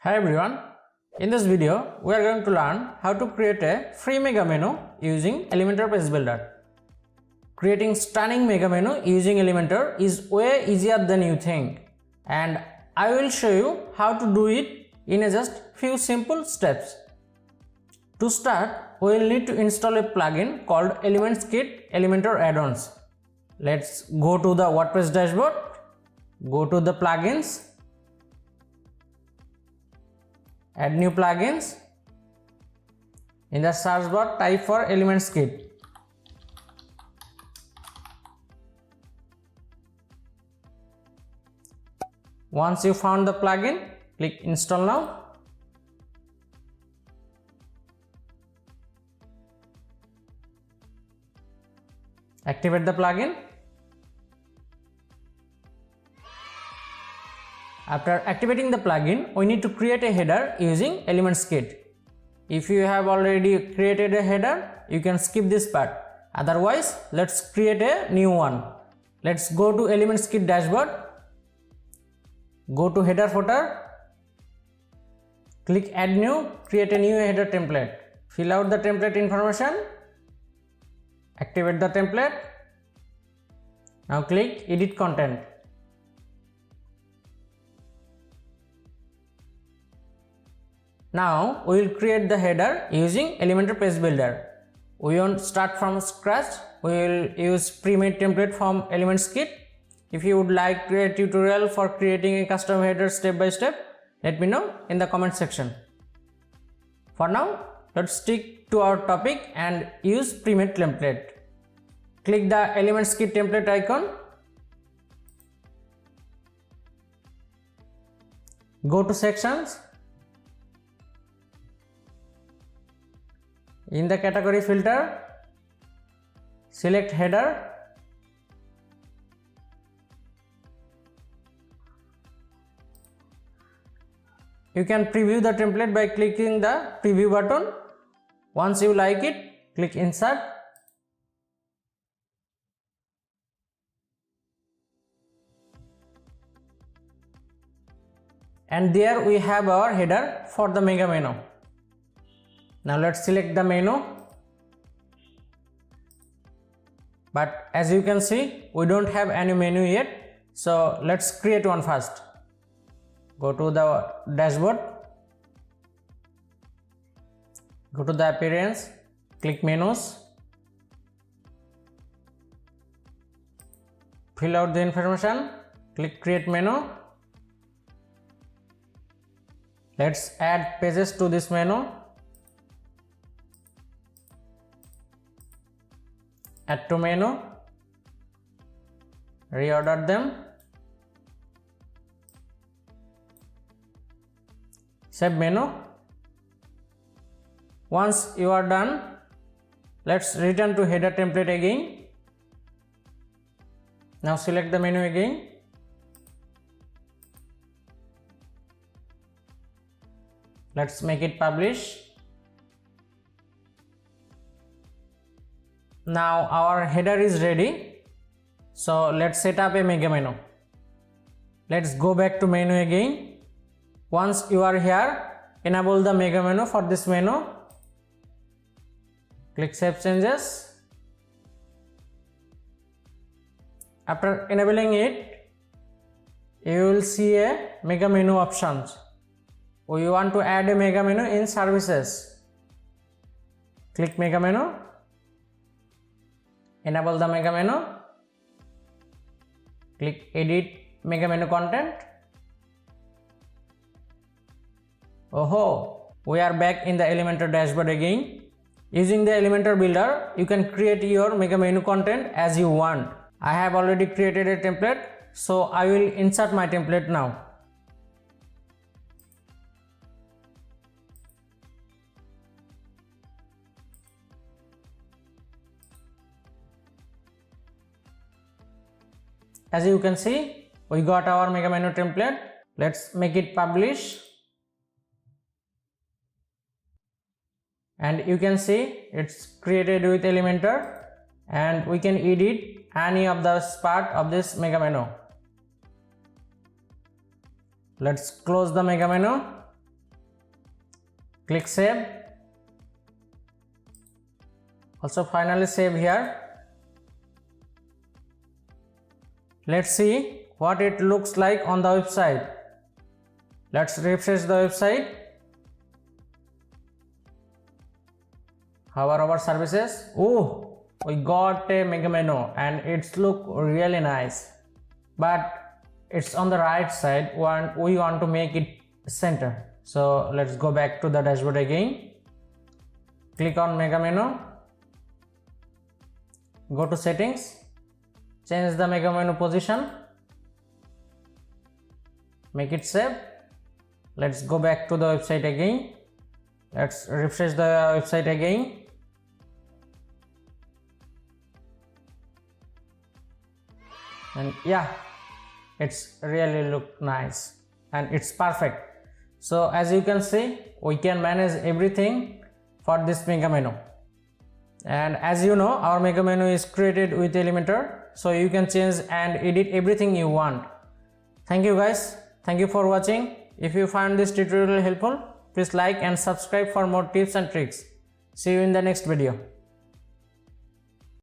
Hi everyone, in this video we are going to learn how to create a free mega menu using Elementor Page Builder. Creating stunning mega menu using Elementor is way easier than you think, and I will show you how to do it in just few simple steps. To start, we will need to install a plugin called Elements Kit Elementor Add-ons. Let's go to the WordPress dashboard, go to the plugins, add new plugins. In the search bar, type for Elements Kit. Once you found the plugin, click install now. Activate the plugin. After activating the plugin, we need to create a header using Elements Kit. If you have already created a header, you can skip this part. Otherwise, let's create a new one. Let's go to Elements Kit dashboard. Go to header footer. Click add new, create a new header template. Fill out the template information. Activate the template. Now click edit content. Now we will create the header using Elementor Page Builder. We won't start from scratch. We will use pre-made template from Elements Kit. If you would like a tutorial for creating a custom header step by step, let me know in the comment section. For now, let's stick to our topic and use pre-made template. Click the Elements Kit template icon. Go to sections. In the category filter, select header. You can preview the template by clicking the preview button. Once you like it, click insert. And there we have our header for the mega menu. Now let's select the menu. But as you can see, we don't have any menu yet. So let's create one first. Go to the dashboard. Go to the appearance. Click menus. Fill out the information. Click create menu. Let's add pages to this menu. Add to menu. Reorder them. Save menu. Once you are done, let's return to header template again. Now select the menu again. Let's make it publish. Now our header is ready. So let's set up a mega menu. Let's go back to menu again. Once you are here, enable the mega menu for this menu. Click save changes. After enabling it, you will see a mega menu options. We want to add a mega menu in services. Click mega menu. Enable the mega menu. Click edit mega menu content. Oh, we are back in the Elementor dashboard again. Using the Elementor builder, you can create your mega menu content as you want. I have already created a template, so I will insert my template now. As you can see, we got our mega menu template. Let's make it publish. And you can see it's created with Elementor, and we can edit any of the part of this mega menu. Let's close the mega menu. click save. Also finally save here. Let's see what it looks like on the website. Let's refresh the website. How are our services? Oh, we got a mega menu and it's look really nice, but it's on the right side. We want to make it center. So let's go back to the dashboard again. Click on mega menu. Go to settings. Change the mega menu position. Make it save. Let's go back to the website again. Let's refresh the website again. And yeah, it's really look nice and it's perfect. So as you can see, we can manage everything for this mega menu. And as you know, our mega menu is created with Elementor, so you can change and edit everything you want. Thank you guys. Thank you for watching. If you found this tutorial helpful, please like and subscribe for more tips and tricks. See you in the next video.